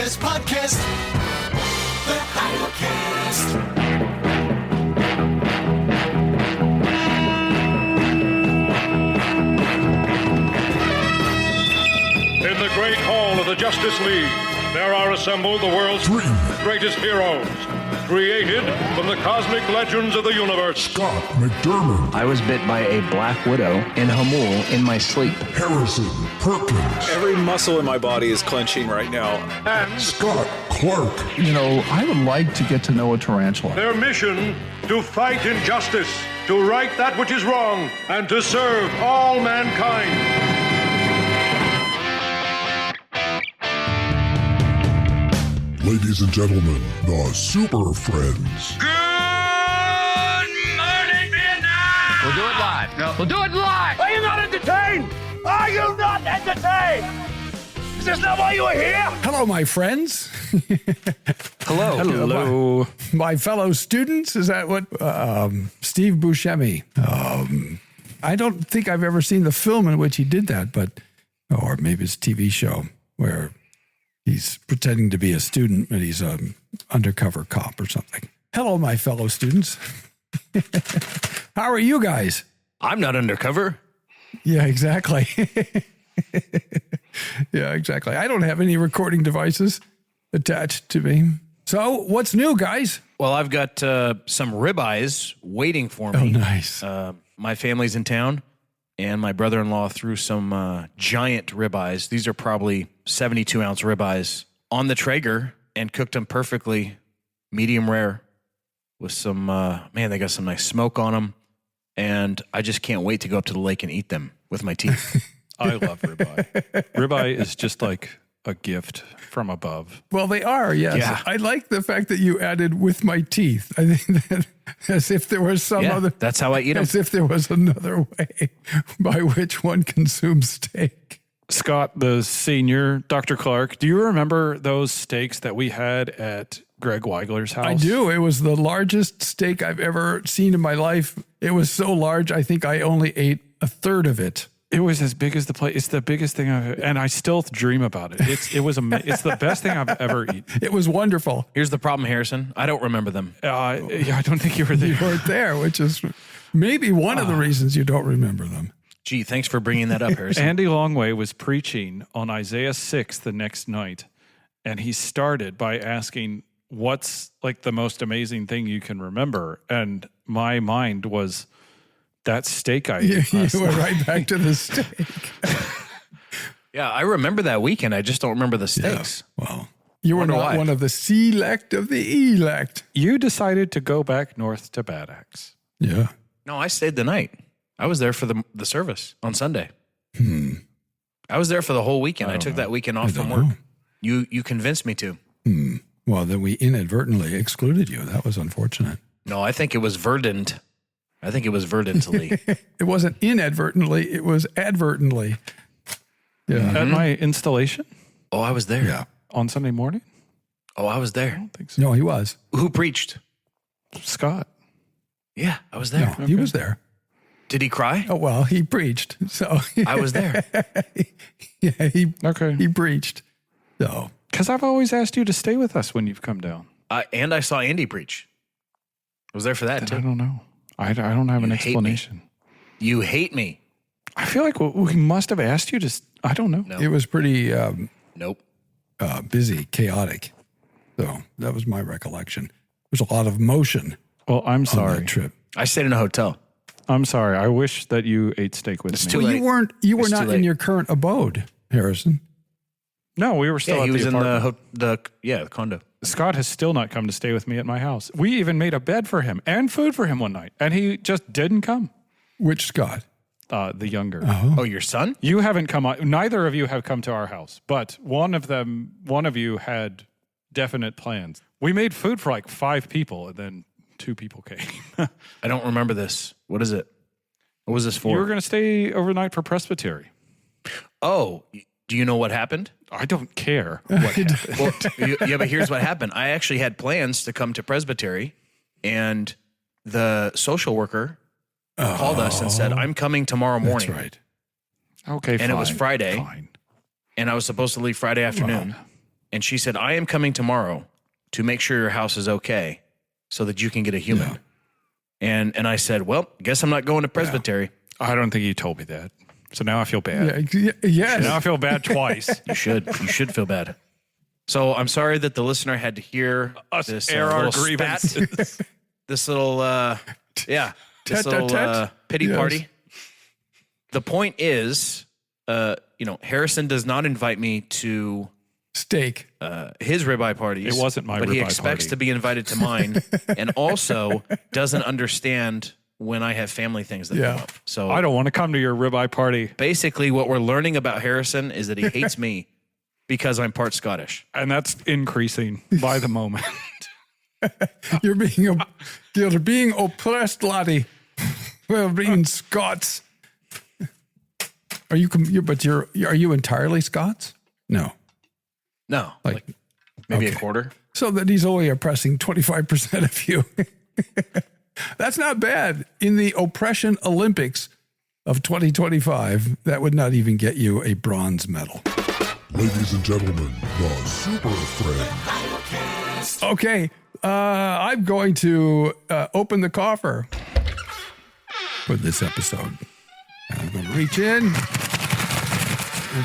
best podcast, the Idlecast. In the great hall of the Justice League, there are assembled the world's greatest heroes, created from the cosmic legends of the universe. Scott McDermott. I was bit by a black widow in Hamul in my sleep. Harrison Perkins. Every muscle in my body is clenching right now. And Scott Clark. You know, I would like to get to know a tarantula. their mission to fight injustice, to right that which is wrong, and to serve all mankind. Ladies and gentlemen, the Super Friends. Good morning, Vietnam! We'll do it live. No. We'll do it live. Are you not entertained? Are you not entertained? Is this not why you are here? Hello, my friends. Hello. Hello. My fellow students. Is that what? Steve Buscemi. I don't think I've ever seen the film in which he did that, but, or maybe it's a TV show where he's pretending to be a student, but he's an undercover cop or something. Hello, my fellow students. How are you guys? I'm not undercover. Yeah, exactly. Yeah, exactly. I don't have any recording devices attached to me. So what's new, guys? Well, I've got some ribeyes waiting for me. Oh, nice. My family's in town, and my brother-in-law threw some giant ribeyes. These are probably 72-ounce ribeyes on the Traeger and cooked them perfectly, medium rare, with some, they got some nice smoke on them. And I just can't wait to go up to the lake and eat them with my teeth. I love ribeye. Ribeye is just like a gift from above. Well, they are, yes. Yeah. I like the fact that you added with my teeth. I think that as if there was some Yeah, other... that's how I eat them. As if there was another way by which one consumes steak. Scott, the senior, Dr. Clark, do you remember those steaks that we had at Greg Weigler's house? I do. It was the largest steak I've ever seen in my life. It was so large, I think I only ate a third of it. It was as big as the plate. It's the biggest thing and I still dream about it. It's the best thing I've ever eaten. It was wonderful. Here's the problem, Harrison. I don't remember them. Yeah, I don't think you were there. You weren't there, which is maybe one of the reasons you don't remember them. Gee, thanks for bringing that up, Harrison. Andy Longway was preaching on Isaiah 6 the next night, and he started by asking, what's like the most amazing thing you can remember? And my mind was that steak I ate. You were right back to the steak. Yeah, I remember that weekend. I just don't remember the steaks. Yeah, well, you were Wonder not why. one of the select of the elect. You decided to go back north to Bad Axe. Yeah. No, I stayed the night. I was there for the service on Sunday. I was there for the whole weekend. I took that weekend off from work. You convinced me to. Well, then we inadvertently excluded you. That was unfortunate. No, I think it was verdant. I think it was verdantly. It wasn't inadvertently, it was advertently. Yeah. At my installation Oh, I was there. Yeah. on Sunday morning? Oh, I was I there. don't think so. No, he was. Who preached? Scott. Yeah, I was there. No, he was there. Did he cry? Oh, well, he preached. So I was there. yeah, Okay. he preached. So Because I've always asked you to stay with us when you've come down. And I saw Andy preach. I was there for that I too. don't know. I don't have an You hate me. explanation. You hate me. I feel like we must have asked you to. I don't know. No. it was pretty Nope. busy, chaotic. So that was my recollection. There's a lot of motion Well, I'm on sorry. that trip. I stayed in a hotel. I'm sorry. I wish that you ate steak with It's me. too Well, late. you were It's too not in late. your current abode, Harrison. No, we were still Yeah, at he was the in apartment. the condo. Scott has still not come to stay with me at my house. We even made a bed for him and food for him one night, and he just didn't come. Which Scott? The younger. Oh, your son? You haven't come. Neither of you have come to our house, but one of you had definite plans. We made food for like 5 people, and then 2 people came. I don't remember this. What is it? What was this for? You were going to stay overnight for Presbytery. Oh, do you know what happened? I don't care. Well, yeah, but here's what happened. I actually had plans to come to Presbytery, and the social worker called us and said, I'm coming tomorrow morning. That's right. Okay, And it was Friday. Fine. And I was supposed to leave Friday afternoon. And she said, I am coming tomorrow to make sure your house is okay so that you can get a human. Yeah. And I said, well, guess I'm not going to Presbytery. I don't think you told me that. So now I feel bad. Yes. Now I feel bad twice. You should feel bad. So I'm sorry that the listener had to hear Us this air our little grievances. spat, this little, this little pity party. The point is, Harrison does not invite me to steak his ribeye parties. It wasn't my but ribeye he expects party. to be invited to mine, and also doesn't understand when I have family things that come up. So I don't want to come to your ribeye party. basically, what we're learning about Harrison is that he hates me because I'm part Scottish. And that's increasing by the moment. You're being oppressed, laddie. Well, being Scots. Are you entirely Scots? No. No, Like maybe okay. a quarter. So that he's only oppressing 25% of you. That's not bad. In the oppression Olympics of 2025, that would not even get you a bronze medal. Ladies and gentlemen, the Super Friends. Okay, I'm going to open the coffer for this episode. And I'm going to reach in and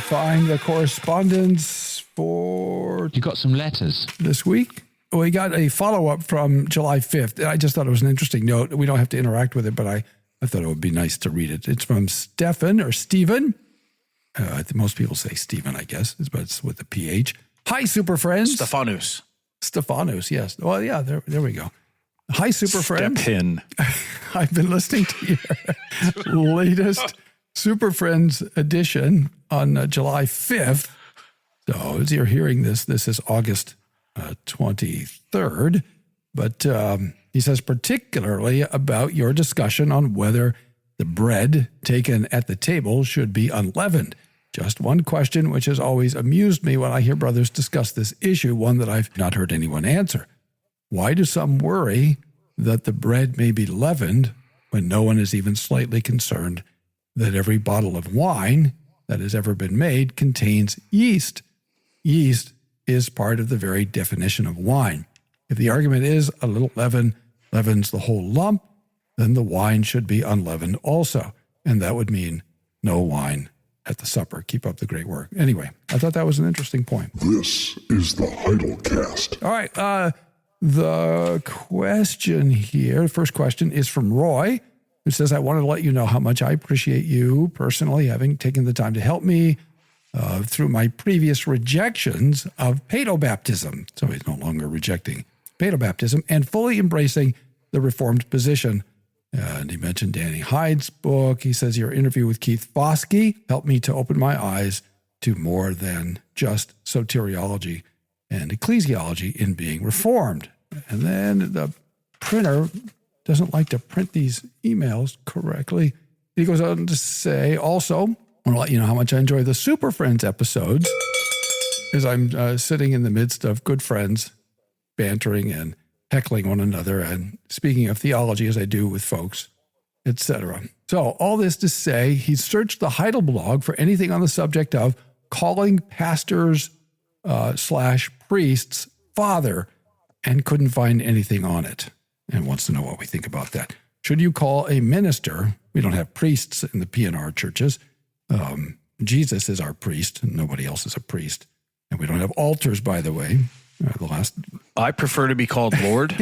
find the correspondence for You got some letters. this week. We got a follow-up from July 5th. I just thought it was an interesting note. We don't have to interact with it, but I thought it would be nice to read it. It's from Stefan or Stephen. I think most people say Stephen, I guess, but it's with a PH. Hi, Super Friends. Stephanus, yes. Well, yeah, there we go. Hi, Super Friends. Step in. I've been listening to your latest Super Friends edition on July 5th. So as you're hearing this is August 23rd. But he says particularly about your discussion on whether the bread taken at the table should be unleavened. Just one question which has always amused me when I hear brothers discuss this issue, one that I've not heard anyone answer. Why do some worry that the bread may be leavened when no one is even slightly concerned that every bottle of wine that has ever been made contains yeast? Yeast is part of the very definition of wine. If the argument is a little leaven leavens the whole lump, then the wine should be unleavened also. And that would mean no wine at the supper. Keep up the great work. Anyway, I thought that was an interesting point. This is the Heidelcast. All right. The question here, the first question is from Roy, who says, I wanted to let you know how much I appreciate you personally having taken the time to help me through my previous rejections of paedobaptism. So he's no longer rejecting paedobaptism and fully embracing the Reformed position. And he mentioned Danny Hyde's book. He says, your interview with Keith Foskey helped me to open my eyes to more than just soteriology and ecclesiology in being reformed. And then the printer doesn't like to print these emails correctly. He goes on to say, also, I want to let you know how much I enjoy the Super Friends episodes, as I'm sitting in the midst of good friends, bantering and heckling one another and speaking of theology as I do with folks, etc. So all this to say, he searched the Heidel blog for anything on the subject of calling pastors / priests father and couldn't find anything on it and wants to know what we think about that. Should you call a minister? We don't have priests in the PNR churches. Jesus is our priest. Nobody else is a priest. And we don't have altars, by the way. I prefer to be called Lord,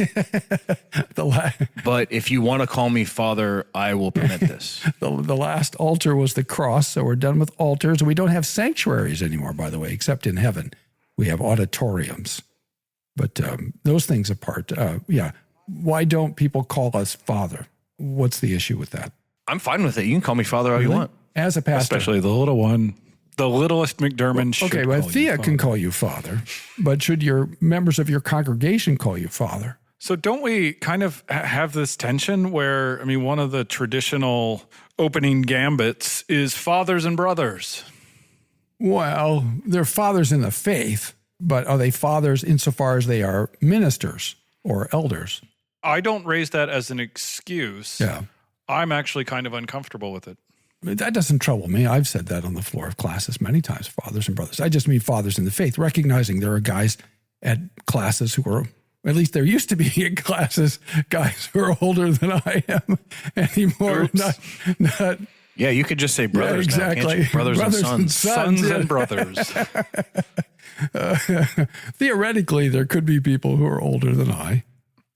but if you want to call me Father, I will permit this. The last altar was the cross, so we're done with altars. We don't have sanctuaries anymore, by the way, except in heaven. We have auditoriums. But those things apart, why don't people call us Father? What's the issue with that? I'm fine with it. You can call me Father all you want. As a pastor. Especially the little one. The littlest McDermott should Okay, well, call Thea you can call you Father, but should your members of your congregation call you Father? So don't we kind of have this tension where, I mean, one of the traditional opening gambits is fathers and brothers. Well, they're fathers in the faith, but are they fathers insofar as they are ministers or elders? I don't raise that as an excuse. Yeah. I'm actually kind of uncomfortable with it. that doesn't trouble me. I've said that on the floor of classes many times, fathers and brothers. I just mean fathers in the faith, recognizing there are guys at classes who are, at least there used to be in classes, guys who are older than I am anymore. Not Yeah, you could just say brothers now, exactly. can't you? Brothers and sons. Sons and brothers. Theoretically, there could be people who are older than I.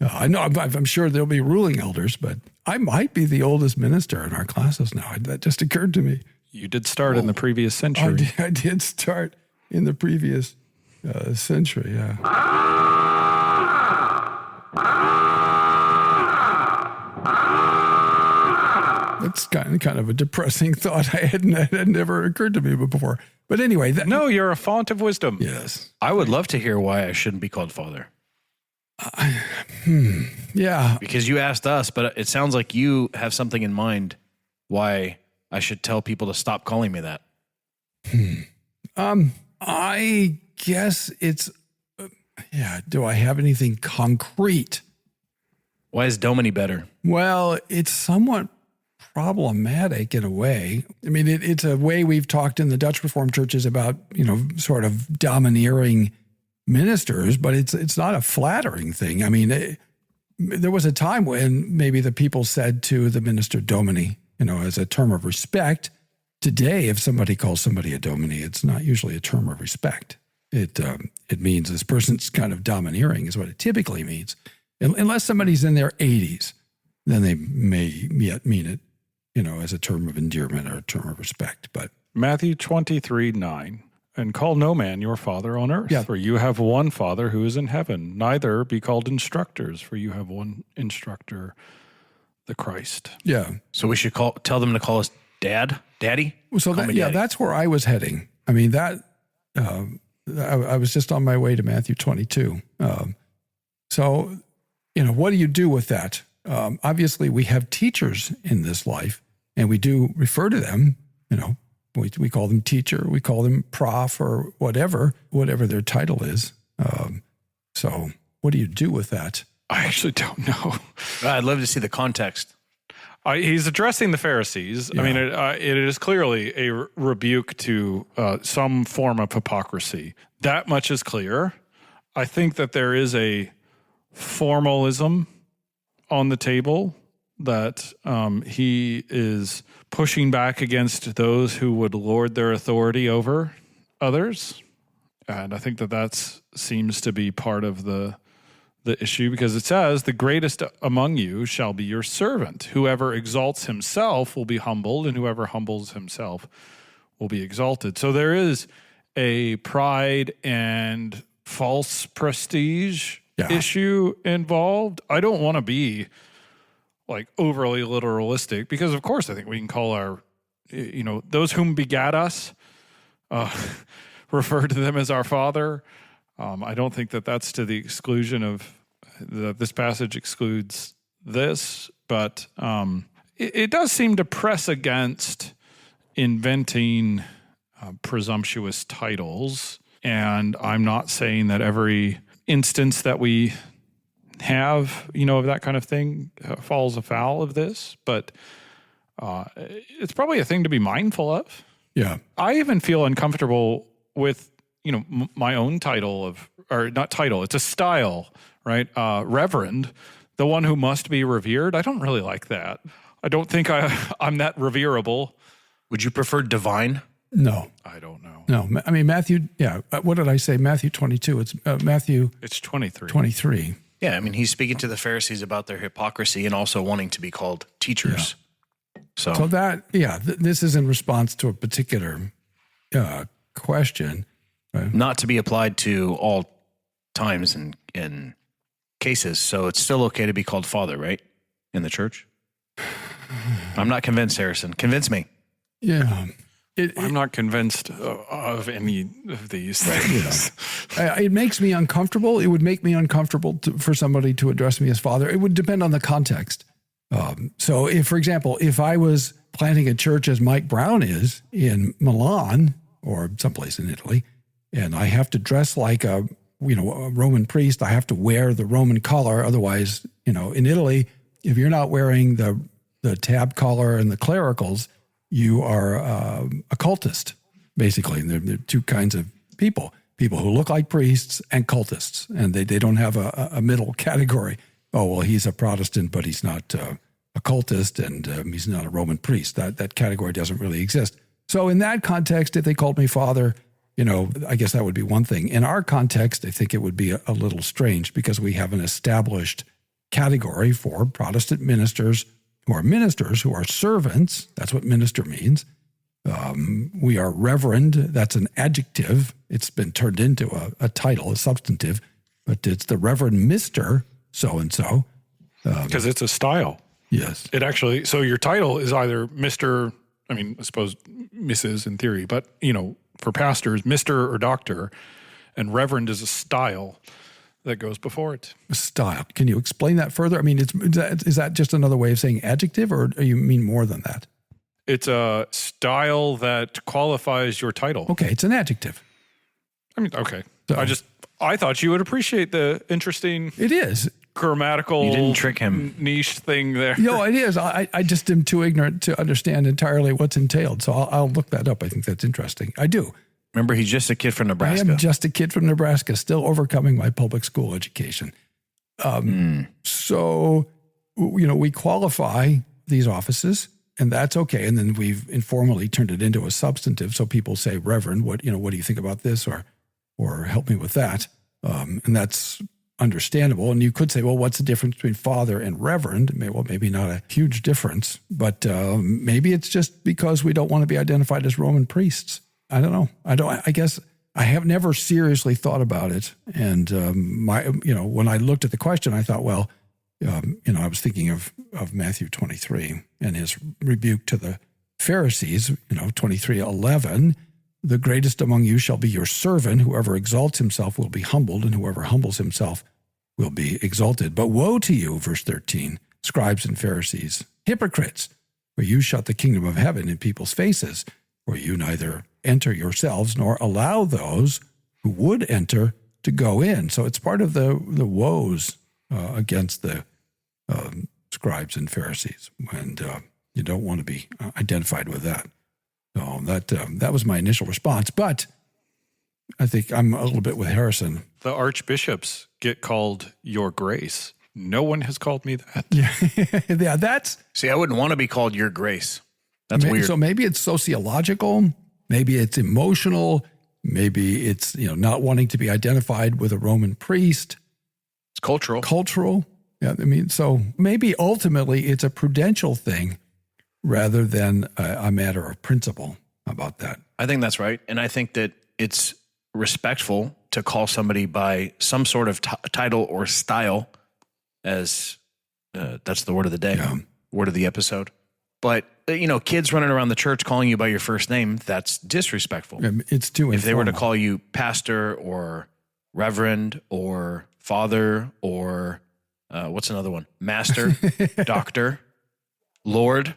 I know, I'm sure there'll be ruling elders, but I might be the oldest minister in our classes now. That just occurred to me. You did start in the previous century. I did start in the previous century, yeah. That's kind of a depressing thought. It had never occurred to me before. But anyway. No, you're a font of wisdom. Yes. I would love to hear why I shouldn't be called father. Yeah. Because you asked us, but it sounds like you have something in mind why I should tell people to stop calling me that. I guess it's, do I have anything concrete? Why is Domini better? Well, it's somewhat problematic in a way. I mean, it's a way we've talked in the Dutch Reformed churches about, sort of domineering ministers, but it's not a flattering thing. I mean, there was a time when maybe the people said to the minister Domini, as a term of respect. Today, if somebody calls somebody a Domini, it's not usually a term of respect. It means this person's kind of domineering is what it typically means. Unless somebody's in their 80s, then they may yet mean it, as a term of endearment or a term of respect. But Matthew 23:9. And call no man your father on earth, Yeah. for you have one Father who is in heaven. Neither be called instructors, for you have one instructor, the Christ. yeah. So we should tell them to call us daddy? So Call me daddy. that's where I was heading. I mean, I was just on my way to Matthew 22. So, what do you do with that? Obviously, we have teachers in this life, and we do refer to them, we call them teacher, we call them prof or whatever their title is. So what do you do with that? I actually don't know. I'd love to see the context. He's addressing the Pharisees. Yeah. I mean, it is clearly a rebuke to some form of hypocrisy. That much is clear. I think that there is a formalism on the table that he is pushing back against those who would lord their authority over others. And I think that seems to be part of the issue, because it says, the greatest among you shall be your servant. Whoever exalts himself will be humbled, and whoever humbles himself will be exalted. So there is a pride and false prestige issue involved. I don't want to be like overly literalistic, because of course I think we can call our, those whom begat us, refer to them as our Father. I don't think that that's to the exclusion of this passage excludes this, but it does seem to press against inventing presumptuous titles. And I'm not saying that every instance that we have, of that kind of thing falls afoul of this, but it's probably a thing to be mindful of. Yeah. I even feel uncomfortable with, my own title or not title, it's a style, right? Reverend, the one who must be revered. I don't really like that. I don't think I'm that reverable. Would you prefer divine? No. I don't know. No. I mean, Matthew, what did I say? Matthew 22. It's Matthew. It's 23. 23. Yeah, I mean, he's speaking to the Pharisees about their hypocrisy and also wanting to be called teachers. Yeah. So that, this is in response to a particular question. Right? Not to be applied to all times and cases. So it's still okay to be called father, right? In the church? I'm not convinced, Harrison. Convince me. Yeah. I'm not convinced of any of these things. It makes me uncomfortable. It would make me uncomfortable for somebody to address me as father. It would depend on the context. So if, for example, if I was planting a church as Mike Brown is in Milan or someplace in Italy, and I have to dress like a Roman priest, I have to wear the Roman collar. Otherwise, in Italy, if you're not wearing the tab collar and the clericals, you are a cultist, basically. And there are two kinds of people who look like priests and cultists, and they don't have a middle category. Oh, well, he's a Protestant, but he's not a cultist, and he's not a Roman priest. That category doesn't really exist. So in that context, if they called me father, I guess that would be one thing. In our context, I think it would be a little strange because we have an established category for Protestant ministers who are servants. That's what minister means. We are reverend. That's an adjective. It's been turned into a title, a substantive, but it's the Reverend Mr. So-and-so. Because it's a style. Yes. It actually, so your title is either Mr., I suppose Mrs. in theory, but, for pastors, Mr. or Doctor, and Reverend is a style that goes before it. Style. Can you explain that further? Is that just another way of saying adjective, or do you mean more than that? It's a style that qualifies your title. Okay, it's an adjective. Okay. So, I thought you would appreciate the interesting. It is. Grammatical. You didn't trick him. Niche thing there. It is. I just am too ignorant to understand entirely what's entailed. So I'll look that up. I think that's interesting. I do. Remember, he's just a kid from Nebraska. I am just a kid from Nebraska, still overcoming my public school education. So, we qualify these offices, and that's okay. And then we've informally turned it into a substantive. So people say, Reverend, what do you think about this? Or help me with that. And that's understandable. And you could say, well, what's the difference between father and reverend? Well, maybe not a huge difference, but maybe it's just because we don't want to be identified as Roman priests. I don't know. I guess I have never seriously thought about it. And when I looked at the question, I thought, well, I was thinking of Matthew 23 and his rebuke to the Pharisees, 23:11. The greatest among you shall be your servant. Whoever exalts himself will be humbled, and whoever humbles himself will be exalted. But woe to you, verse 13, scribes and Pharisees, hypocrites, for you shut the kingdom of heaven in people's faces, for you neither enter yourselves nor allow those who would enter to go in. So it's part of the woes against the scribes and Pharisees, and you don't want to be identified with that. So that was my initial response, but I think I'm a little bit with Harrison. The archbishops get called Your Grace. No one has called me that. Yeah, that's... See, I wouldn't want to be called Your Grace. That's weird. So maybe it's sociological, maybe it's emotional, maybe it's not wanting to be identified with a Roman priest. It's cultural. Yeah, so maybe ultimately it's a prudential thing rather than a matter of principle about that. I think that's right. And I think that it's respectful to call somebody by some sort of title or style, as that's the word of the day, word of the episode. But, kids running around the church calling you by your first name, that's disrespectful. It's too informal. If they were to call you pastor or reverend or father or what's another one? Master, doctor, Lord,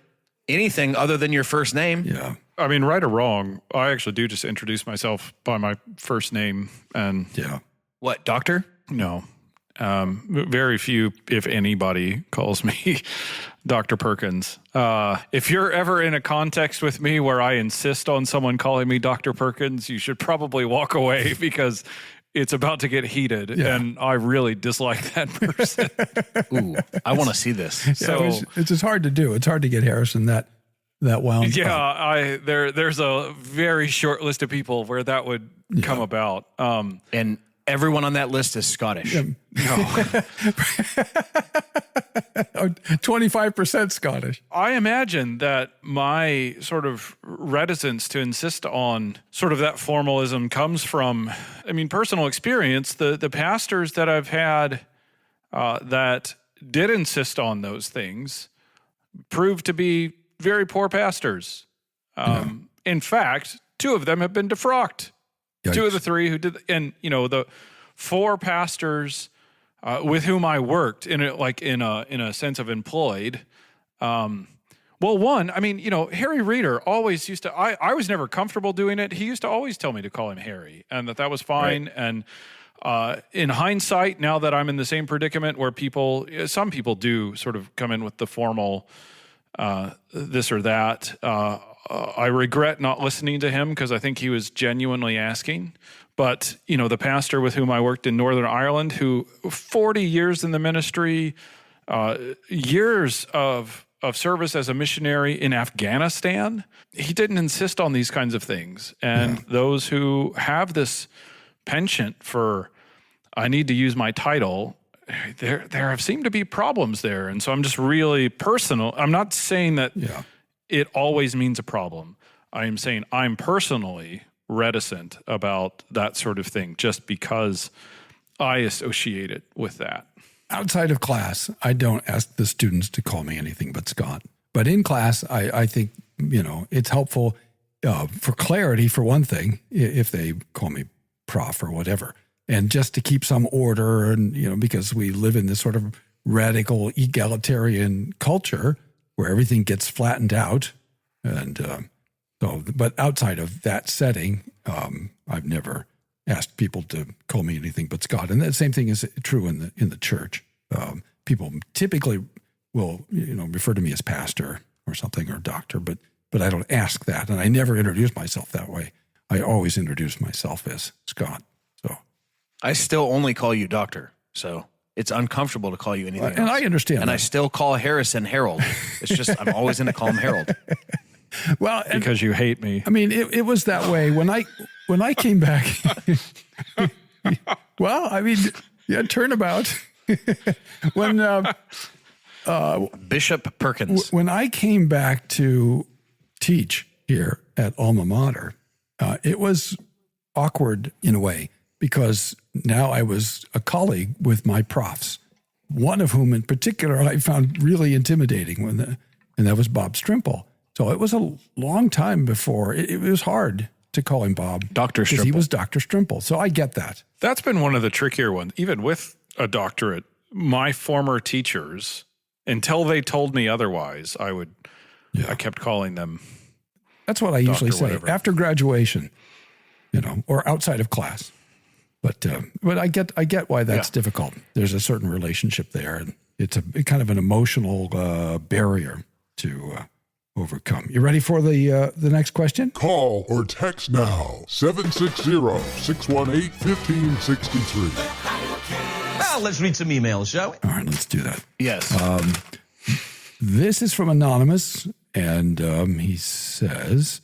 anything other than your first name. Yeah. Right or wrong, I actually do just introduce myself by my first name. And yeah. What, doctor? No. Very few, if anybody, calls me Dr. Perkins. If you're ever in a context with me where I insist on someone calling me Dr. Perkins, you should probably walk away because it's about to get heated, and I really dislike that person. Ooh, I want to see this. It's just hard to do. It's hard to get Harrison that wound. Yeah, there's a very short list of people where that would come about. And everyone on that list is Scottish. No. 25% Scottish. I imagine that my sort of reticence to insist on sort of that formalism comes from, personal experience. The pastors that I've had that did insist on those things proved to be very poor pastors. In fact, 2 of them have been defrocked. Yikes. 2 of the 3 who did, and the 4 pastors with whom I worked in a sense of employed. One, Harry Reeder always used to. I was never comfortable doing it. He used to always tell me to call him Harry, and that was fine. Right. And in hindsight, now that I'm in the same predicament where some people do sort of come in with the formal this or that. I regret not listening to him because I think he was genuinely asking. But, the pastor with whom I worked in Northern Ireland, who 40 years in the ministry, years of service as a missionary in Afghanistan, he didn't insist on these kinds of things. And those who have this penchant for, I need to use my title, there have seemed to be problems there. And so I'm just really personal. I'm not saying that it always means a problem. I am saying I'm personally reticent about that sort of thing just because I associate it with that. Outside of class, I don't ask the students to call me anything but Scott. But in class, I think, it's helpful for clarity, for one thing, if they call me prof or whatever. And just to keep some order and, because we live in this sort of radical egalitarian culture where everything gets flattened out. And but outside of that setting, I've never asked people to call me anything but Scott. And that same thing is true in the church. People typically will, refer to me as pastor or something or doctor, but I don't ask that. And I never introduce myself that way. I always introduce myself as Scott. So I still only call you doctor. So it's uncomfortable to call you anything else. And I understand And that. I still call Harrison Harold. It's just, I'm always going to call him Harold. Well, Because you hate me. I mean, it was that way when I came back. Well, I mean, turnabout. When Bishop Perkins. when I came back to teach here at Alma Mater, it was awkward in a way because now I was a colleague with my profs, one of whom in particular I found really intimidating and that was Bob Strimple. So it was a long time before it was hard to call him Bob. Dr. Because he Strimple. was Dr. Strimple. So I get that. That's been one of the trickier ones. Even with a doctorate, my former teachers, until they told me otherwise, I kept calling them. That's what I usually say whatever. after graduation, or outside of class. But I get why that's difficult. There's a certain relationship there, and it's a kind of an emotional barrier to overcome. You ready for the next question? Call or text now. 760-618-1563. Well, let's read some emails, shall we? All right, let's do that. Yes. This is from Anonymous, and he says,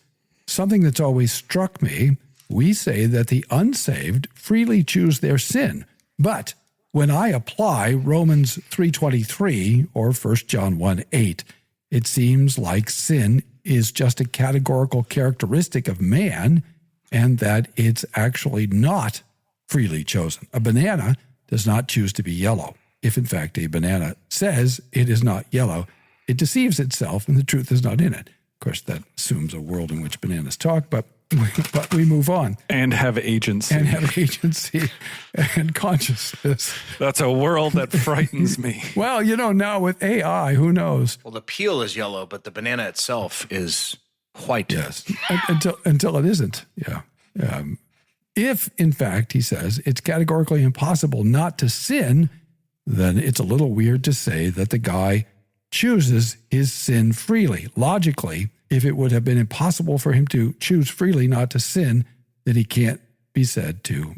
something that's always struck me, we say that the unsaved freely choose their sin, but when I apply Romans 3:23 or 1 John 1:8, it seems like sin is just a categorical characteristic of man and that it's actually not freely chosen. A banana does not choose to be yellow. If, in fact, a banana says it is not yellow, it deceives itself and the truth is not in it. Of course, that assumes a world in which bananas talk, but we move on. And have agency. And have agency and consciousness. That's a world that frightens me. Well, now with AI, who knows? Well, the peel is yellow, but the banana itself is white. Yes, until it isn't. Yeah. If, in fact, he says, it's categorically impossible not to sin, then it's a little weird to say that the guy chooses his sin freely. Logically, if it would have been impossible for him to choose freely not to sin, then he can't be said to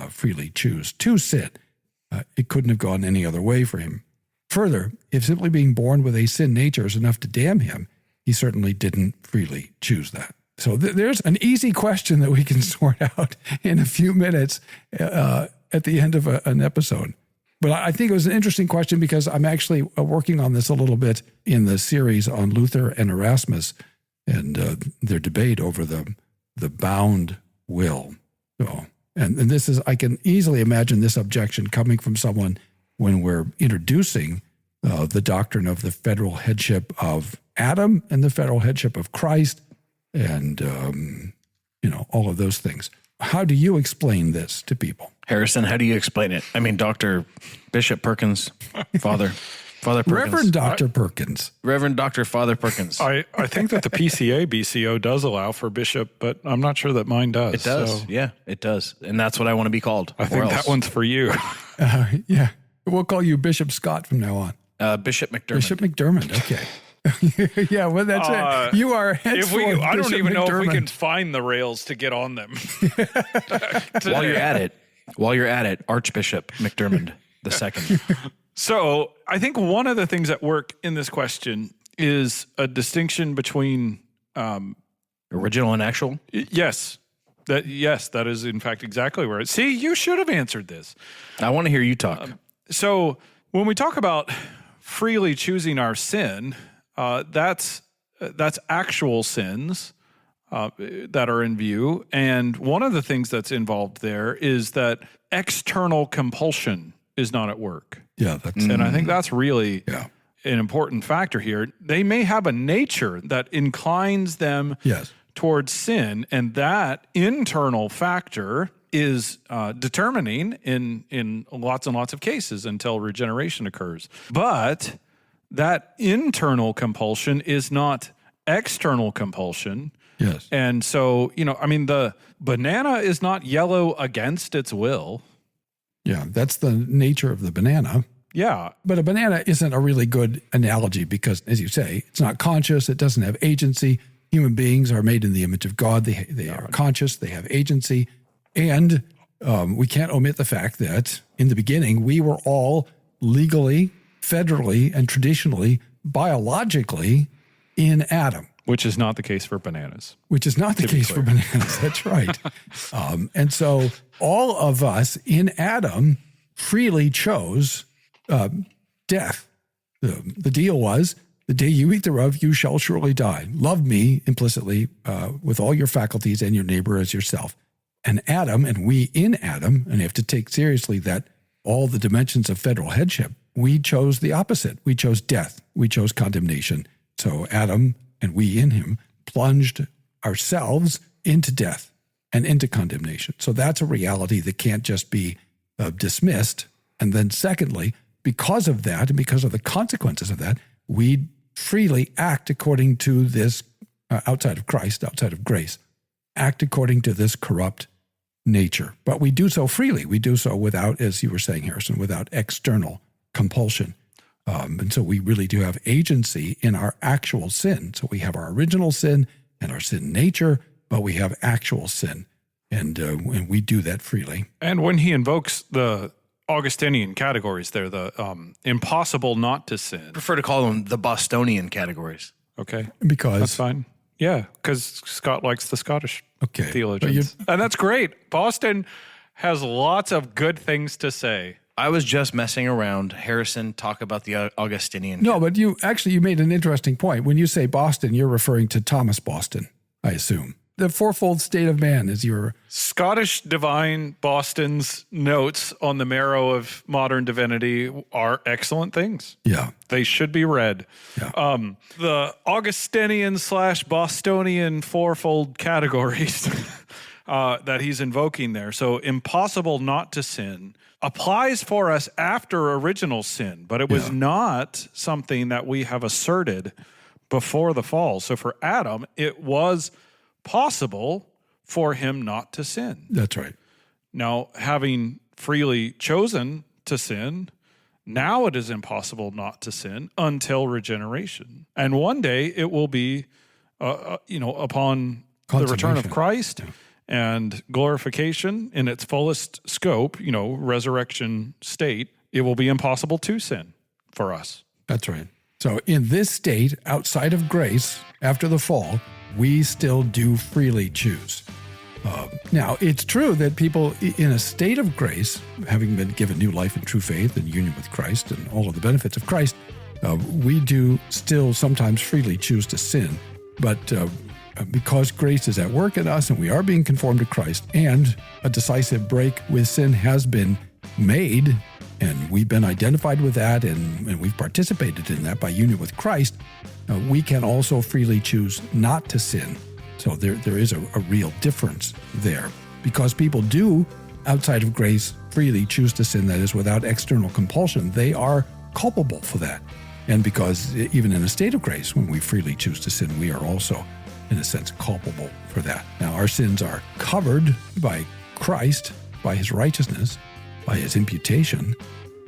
freely choose to sin. It couldn't have gone any other way for him. Further, if simply being born with a sin nature is enough to damn him, he certainly didn't freely choose that. So there's an easy question that we can sort out in a few minutes at the end of an episode. But I think it was an interesting question because I'm actually working on this a little bit in the series on Luther and Erasmus and their debate over the bound will. So, and this is, I can easily imagine this objection coming from someone when we're introducing the doctrine of the federal headship of Adam and the federal headship of Christ and, all of those things. How do you explain this to people? Harrison, how do you explain it? I mean, Bishop Perkins, Father Perkins. Reverend Dr. Perkins. Reverend Dr. Father Perkins. I think that the PCA BCO does allow for bishop, but I'm not sure that mine does. It does. So Yeah, it does. And that's what I want to be called. I think that one's for you. Yeah. We'll call you Bishop Scott from now on. Bishop McDermott. Bishop McDermott. Okay. Yeah, well, that's it. You are henceforth I don't Bishop even know if we McDermott. can find the rails to get on them. While you're at it, Archbishop McDermott II. So I think one of the things at work in this question is a distinction between Original and actual? yes, that is in fact exactly where it. See, you should have answered this. I want to hear you talk. So when we talk about freely choosing our sin, that's actual sins that are in view. And one of the things that's involved there is that external compulsion is not at work. Yeah, that's And I think that's really an important factor here. They may have a nature that inclines them towards sin, and that internal factor is determining in lots and lots of cases until regeneration occurs. But that internal compulsion is not external compulsion. Yes. And so, the banana is not yellow against its will. Yeah, that's the nature of the banana. Yeah. But a banana isn't a really good analogy because, as you say, it's not conscious. It doesn't have agency. Human beings are made in the image of God. They are conscious. They have agency. And we can't omit the fact that in the beginning, we were all legally, federally, and traditionally, biologically in Adam. Which is not the case for bananas. Which is not the case for bananas. That's right. And so all of us in Adam freely chose death. The deal was, the day you eat thereof, you shall surely die. Love me implicitly with all your faculties and your neighbor as yourself. And Adam, and we in Adam, and you have to take seriously that all the dimensions of federal headship, we chose the opposite. We chose death. We chose condemnation. So Adam and we in him plunged ourselves into death and into condemnation. So that's a reality that can't just be dismissed. And then secondly, because of that and because of the consequences of that, we freely act according to this, outside of Christ, outside of grace, act according to this corrupt nature. But we do so freely. We do so without, as you were saying, Harrison, without external compulsion. And so we really do have agency in our actual sin. So we have our original sin and our sin nature, but we have actual sin. And we do that freely. And when he invokes the Augustinian categories there, the impossible not to sin. I prefer to call them the Bostonian categories. Okay. Because that's fine. Yeah, because Scott likes the Scottish theologians. But and that's great. Boston has lots of good things to say. I was just messing around. Harrison, talk about the Augustinian. No, but you made an interesting point. When you say Boston, you're referring to Thomas Boston, I assume. The fourfold state of man is your... Scottish divine Boston's notes on the marrow of modern divinity are excellent things. Yeah. They should be read. Yeah. The Augustinian / Bostonian fourfold categories that he's invoking there. So impossible not to sin applies for us after original sin, but it was not something that we have asserted before the fall. So for Adam, it was possible for him not to sin. That's right. Now, having freely chosen to sin, now it is impossible not to sin until regeneration. And one day it will be, upon the return of Christ and glorification in its fullest scope, resurrection state, it will be impossible to sin for us. That's right. So in this state, outside of grace, after the fall, we still do freely choose. Now, it's true that people in a state of grace, having been given new life and true faith and union with Christ and all of the benefits of Christ, we do still sometimes freely choose to sin. But because grace is at work in us and we are being conformed to Christ, and a decisive break with sin has been made, and we've been identified with that and we've participated in that by union with Christ, we can also freely choose not to sin. So there is a real difference there. Because people do, outside of grace, freely choose to sin, that is, without external compulsion, they are culpable for that. And because even in a state of grace, when we freely choose to sin, we are also, in a sense, culpable for that. Now, our sins are covered by Christ, by his righteousness, by his imputation.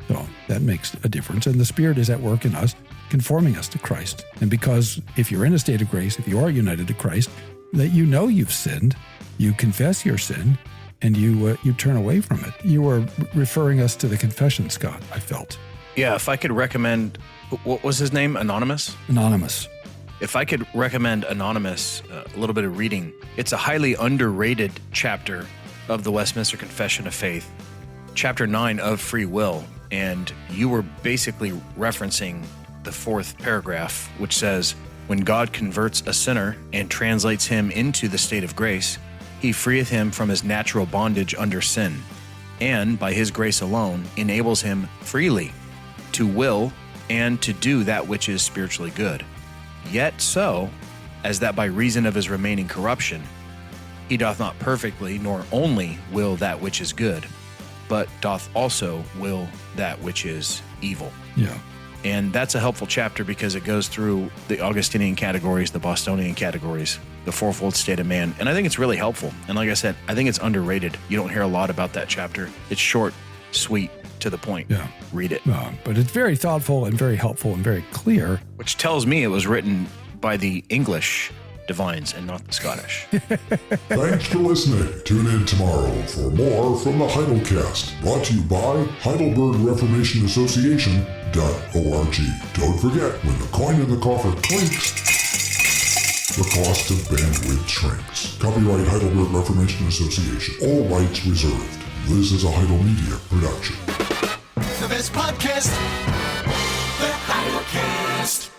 So that makes a difference. And the Spirit is at work in us conforming us to Christ. And because if you're in a state of grace, if you are united to Christ, that you know you've sinned, you confess your sin, and you turn away from it. You were referring us to the confession, Scott, I felt. Yeah, if I could recommend, what was his name? Anonymous? Anonymous. If I could recommend Anonymous a little bit of reading, it's a highly underrated chapter of the Westminster Confession of Faith, chapter 9 of free will. And you were basically referencing the fourth paragraph, which says, when God converts a sinner and translates him into the state of grace, he freeth him from his natural bondage under sin, and by his grace alone enables him freely to will and to do that which is spiritually good. Yet so, as that by reason of his remaining corruption, he doth not perfectly nor only will that which is good, but doth also will that which is evil. Yeah. And that's a helpful chapter because it goes through the Augustinian categories, the Bostonian categories, the fourfold state of man. And I think it's really helpful. And like I said, I think it's underrated. You don't hear a lot about that chapter. It's short, sweet, to the point. Yeah. Read it. But it's very thoughtful and very helpful and very clear. Which tells me it was written by the English divines and not the Scottish. Thanks for listening. Tune in tomorrow for more from the Heidelcast, brought to you by Heidelberg Reformation Association.org. Don't forget, when the coin in the coffer clinks, the cost of bandwidth shrinks. Copyright Heidelberg Reformation Association. All rights reserved. This is a Heidel Media production. The best podcast, the Heidelcast.